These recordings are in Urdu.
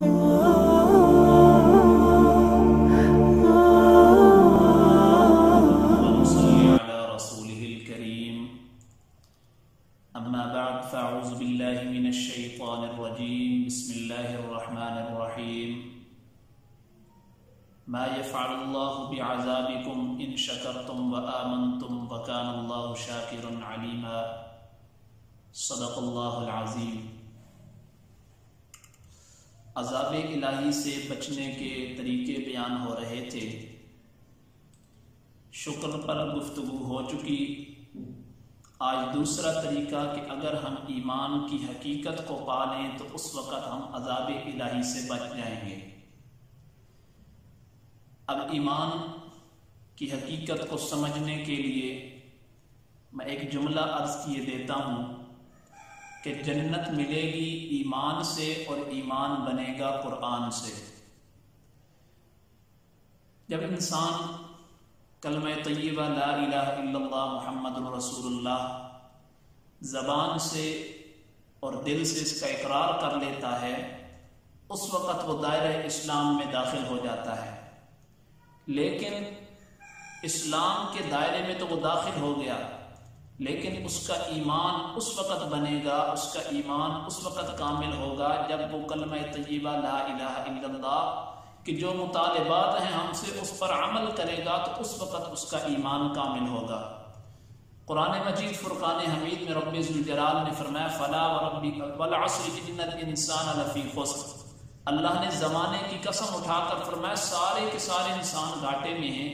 أما بعد فأعوذ بالله من الشيطان الرجيم بسم الله الرحمن الرحيم ما يفعل الله بعذابكم إن شكرتم وآمنتم وكان الله شاكرا عليما صدق الله العظيم۔ عذاب الہی سے بچنے کے طریقے بیان ہو رہے تھے۔ شکر پر گفتگو ہو چکی۔ آج دوسرا طریقہ کہ اگر ہم ایمان کی حقیقت کو پا لیں تو اس وقت ہم عذاب الہی سے بچ جائیں گے۔ اب ایمان کی حقیقت کو سمجھنے کے لیے میں ایک جملہ عرض کیے دیتا ہوں کہ جنت ملے گی ایمان سے اور ایمان بنے گا قرآن سے۔ جب انسان کلمہ طیبہ لا الہ الا اللہ محمد رسول اللہ زبان سے اور دل سے اس کا اقرار کر لیتا ہے، اس وقت وہ دائرہ اسلام میں داخل ہو جاتا ہے۔ لیکن اسلام کے دائرے میں تو وہ داخل ہو گیا، لیکن اس کا ایمان اس وقت بنے گا، اس کا ایمان اس وقت کامل ہوگا جب وہ کلمہ طیبہ لا الہ الا اللہ کہ جو مطالبات ہیں ہم سے اس پر عمل کرے گا، تو اس وقت اس کا ایمان کامل ہوگا۔ قرآن مجید فرقان حمید میں رب ذوالجلال نے فرمایا فلا وربک والعصر ان الانسان لفی خسر۔ اللہ نے زمانے کی قسم اٹھا کر فرمایا سارے کے سارے انسان گھاٹے میں ہیں،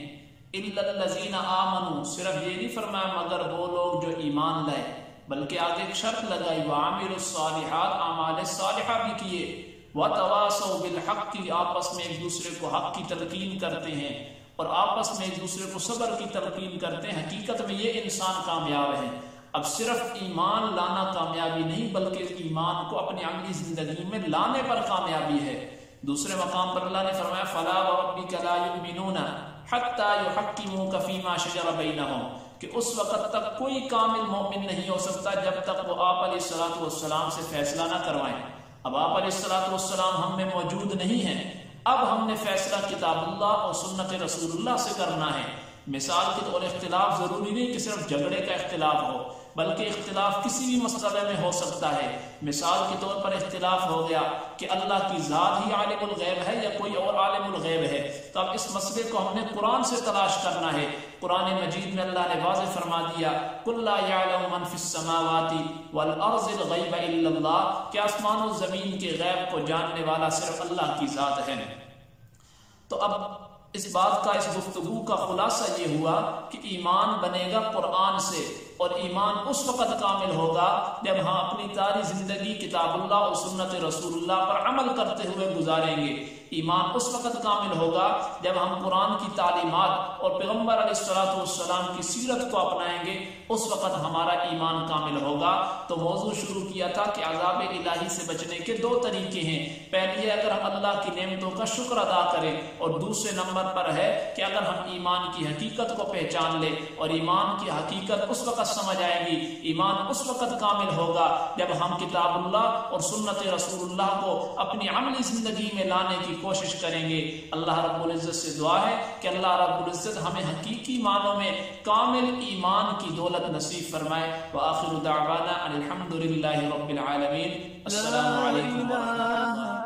الا الذین آمنوا، صرف یہ نہیں فرمایا مگر وہ لوگ جو ایمان لائے، بلکہ آگے ایک شرط لگائی وعملوا الصالحات، اعمال صالحہ بھی کیے، وَتَوَاصَوْا بِالْحَقِّ، آپس میں ایک دوسرے کو حق کی تلقین کرتے ہیں اور آپس میں ایک دوسرے کو صبر کی تلقین کرتے ہیں۔ حقیقت میں یہ انسان کامیاب ہے۔ اب صرف ایمان لانا کامیابی نہیں، بلکہ ایمان کو اپنی عملی زندگی میں لانے پر کامیابی ہے۔ دوسرے مقام پر اللہ نے فرمایا فَلَا وَرَبِّكَ لَا يُؤْمِنُونَ حَتَّى يُحَكِّمُوكَ فِي مَا شَجَرَ بَيْنَهُمْ، کہ اس وقت تک کوئی کامل مومن نہیں ہو سکتا جب تک وہ آپ علیہ الصلوۃ والسلام سے فیصلہ نہ کروائیں۔ اب آپ علیہ الصلوۃ والسلام ہم میں موجود نہیں ہیں، اب ہم نے فیصلہ کتاب اللہ اور سنت رسول اللہ سے کرنا ہے۔ مثال کے طور اختلاف ضروری نہیں کہ صرف جھگڑے کا اختلاف ہو، بلکہ اختلاف کسی بھی مسئلے میں ہو سکتا ہے۔ مثال کے طور پر اختلاف ہو گیا کہ اللہ کی ذات ہی عالم الغیب ہے یا کوئی اور عالم الغیب ہے، تو اب اس مسئلے کو ہم نے قرآن سے تلاش کرنا ہے۔ قرآن مجید میں اللہ نے واضح فرما دیا قُلْ لَا يَعْلَمُ مَنْ فِي السَّمَاوَاتِ وَالْأَرْضِ الْغَيْبَ إِلَّا اللَّهُ، کہ آسمان و زمین کے غیب کو جاننے والا صرف اللہ کی ذات ہے۔ تو اب اس بات کا، اس گفتگو کا خلاصہ یہ ہوا کہ ایمان بنے گا قرآن سے، اور ایمان اس وقت کامل ہوگا جب ہم اپنی ساری زندگی کتاب اللہ اور سنت رسول اللہ پر عمل کرتے ہوئے گزاریں گے۔ ایمان اس وقت کامل ہوگا جب ہم قرآن کی تعلیمات اور پیغمبر علیہ الصلوۃ والسلام کی سیرت کو اپنائیں گے، اس وقت ہمارا ایمان کامل ہوگا۔ تو موضوع شروع کیا تھا کہ عذاب الہی سے بچنے کے دو طریقے ہیں۔ پہلی ہے اگر ہم اللہ کی نعمتوں کا شکر ادا کریں، اور دوسرے نمبر پر ہے کہ اگر ہم ایمان کی حقیقت کو پہچان لیں، اور ایمان کی حقیقت اس وقت سمجھ آئے گی، ایمان اس وقت کامل ہوگا جب ہم کتاب اللہ اور سنت رسول اللہ کو اپنی عملی زندگی میں لانے کی کوشش کریں گے۔ اللہ رب العزت سے دعا ہے کہ اللہ رب العزت ہمیں حقیقی معنوں میں کامل ایمان کی دولت نصیب فرمائے۔ وآخر دعوانا ان الحمد للہ رب العالمین۔ السلام علیکم ورحمۃ اللہ۔